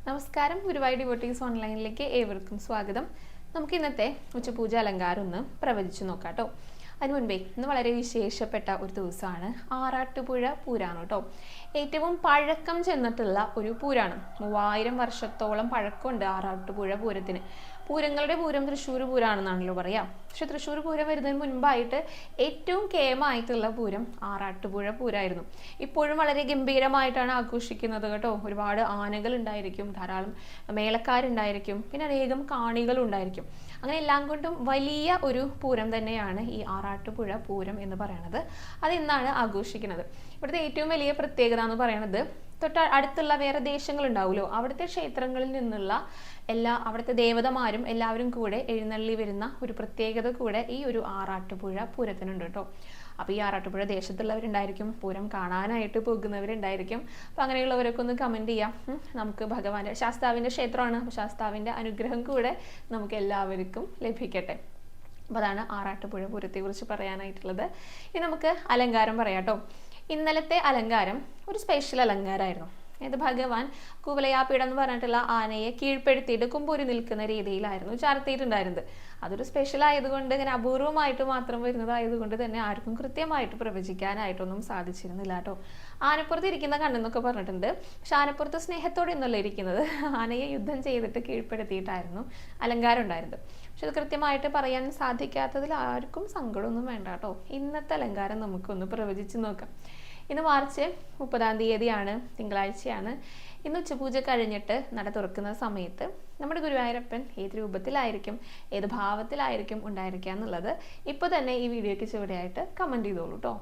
നമസ്കാരം, ഗുരുവായൂർ ഡിവോട്ടീസ് ഓൺലൈനിലേക്ക് ഏവർക്കും സ്വാഗതം. നമുക്ക് ഇന്നത്തെ ഉച്ചപൂജ അലങ്കാരം ഒന്ന് പ്രവചിച്ചു നോക്കാം കേട്ടോ. അതിനു മുൻപേ ഇന്ന് വളരെ വിശേഷപ്പെട്ട ഒരു ദിവസമാണ് ആറാട്ടുപുഴ പൂരാണ് കേട്ടോ. ഏറ്റവും പഴക്കം ചെന്നിട്ടുള്ള ഒരു പൂരാണ്. 3000 വർഷത്തോളം പഴക്കമുണ്ട് ആറാട്ടുപുഴ പൂരത്തിന്. പൂരങ്ങളുടെ പൂരം തൃശ്ശൂർ പൂരമാണെന്നാണല്ലോ പറയാം. പക്ഷെ തൃശ്ശൂർ പൂരം വരുന്നതിന് മുൻപായിട്ട് ഏറ്റവും കേമായിട്ടുള്ള പൂരം ആറാട്ടുപുഴ പൂരമായിരുന്നു. ഇപ്പോഴും വളരെ ഗംഭീരമായിട്ടാണ് ആഘോഷിക്കുന്നത് കേട്ടോ. ഒരുപാട് ആനകൾ ഉണ്ടായിരിക്കും, ധാരാളം മേളക്കാരുണ്ടായിരിക്കും, പിന്നെ അനേകം കാണികളുണ്ടായിരിക്കും. അങ്ങനെ എല്ലാം കൊണ്ടും വലിയ ഒരു പൂരം തന്നെയാണ് ഈ ആറാട്ടുപുഴ പൂരം എന്ന് പറയുന്നത്. അത് ഇന്നാണ് ആഘോഷിക്കുന്നത്. ഇവിടുത്തെ ഏറ്റവും വലിയ പ്രത്യേകത എന്ന് പറയുന്നത്, തൊട്ട് അടുത്തുള്ള വേറെ ദേശങ്ങളുണ്ടാവുമല്ലോ, അവിടുത്തെ ക്ഷേത്രങ്ങളിൽ നിന്നുള്ള അവിടുത്തെ ദേവതമാരും എല്ലാവരും കൂടെ എഴുന്നള്ളി വരുന്ന ഒരു പ്രത്യേകത കൂടെ ഈ ഒരു ആറാട്ടുപുഴ പൂരത്തിനുണ്ട് കേട്ടോ. അപ്പോൾ ഈ ആറാട്ടുപുഴ ദേശത്തുള്ളവരുണ്ടായിരിക്കും, പൂരം കാണാനായിട്ട് പോകുന്നവരുണ്ടായിരിക്കും. അപ്പോൾ അങ്ങനെയുള്ളവരൊക്കെ ഒന്ന് കമൻറ്റ് ചെയ്യാം. നമുക്ക് ഭഗവാന്റെ ശാസ്താവിൻ്റെ ക്ഷേത്രമാണ്, അപ്പോൾ ശാസ്താവിൻ്റെ അനുഗ്രഹം കൂടെ നമുക്ക് എല്ലാവർക്കും ലഭിക്കട്ടെ. അപ്പോൾ അതാണ് ആറാട്ടുപുഴ പൂരത്തെക്കുറിച്ച് പറയാനായിട്ടുള്ളത്. ഇനി നമുക്ക് അലങ്കാരം പറയാം കേട്ടോ. ഇന്നലത്തെ അലങ്കാരം ഒരു സ്പെഷ്യൽ അലങ്കാരമായിരുന്നു. ഇത് ഭഗവാൻ കുവലയാപ്പീഠം എന്ന് പറഞ്ഞിട്ടുള്ള ആനയെ കീഴ്പ്പെടുത്തിയിട്ട് കുമ്പൂരി നിൽക്കുന്ന രീതിയിലായിരുന്നു ചാർത്തിയിട്ടുണ്ടായിരുന്നത്. അതൊരു സ്പെഷ്യൽ ആയതുകൊണ്ട്, ഇങ്ങനെ അപൂർവമായിട്ട് മാത്രം വരുന്നതായതുകൊണ്ട് തന്നെ ആർക്കും കൃത്യമായിട്ട് പ്രവചിക്കാനായിട്ടൊന്നും സാധിച്ചിരുന്നില്ല കേട്ടോ. ആനപ്പുറത്ത് ഇരിക്കുന്ന കണ്ണെന്നൊക്കെ പറഞ്ഞിട്ടുണ്ട്. പക്ഷെ ആനപ്പുറത്ത് സ്നേഹത്തോടെ ഒന്നുമല്ല ഇരിക്കുന്നത്, ആനയെ യുദ്ധം ചെയ്തിട്ട് കീഴ്പ്പെടുത്തിയിട്ടായിരുന്നു അലങ്കാരം ഉണ്ടായിരുന്നത്. പക്ഷെ അത് കൃത്യമായിട്ട് പറയാൻ സാധിക്കാത്തതിൽ ആർക്കും സങ്കടമൊന്നും വേണ്ട കേട്ടോ. ഇന്നത്തെ അലങ്കാരം നമുക്കൊന്ന് പ്രവചിച്ച് നോക്കാം. ഇന്ന് മാർച്ച് 30-ാം തീയതിയാണ്, തിങ്കളാഴ്ചയാണ്. ഇന്ന് ഉച്ചപൂജ കഴിഞ്ഞിട്ട് നട തുറക്കുന്ന സമയത്ത് നമ്മുടെ ഗുരുവായൂരപ്പൻ ഏത് രൂപത്തിലായിരിക്കും, ഏത് ഭാവത്തിലായിരിക്കും ഉണ്ടായിരിക്കുക എന്നുള്ളത് ഇപ്പോൾ തന്നെ ഈ വീഡിയോയ്ക്ക് ചുവടെയായിട്ട് കമൻറ്റ് ചെയ്തോളൂ കേട്ടോ.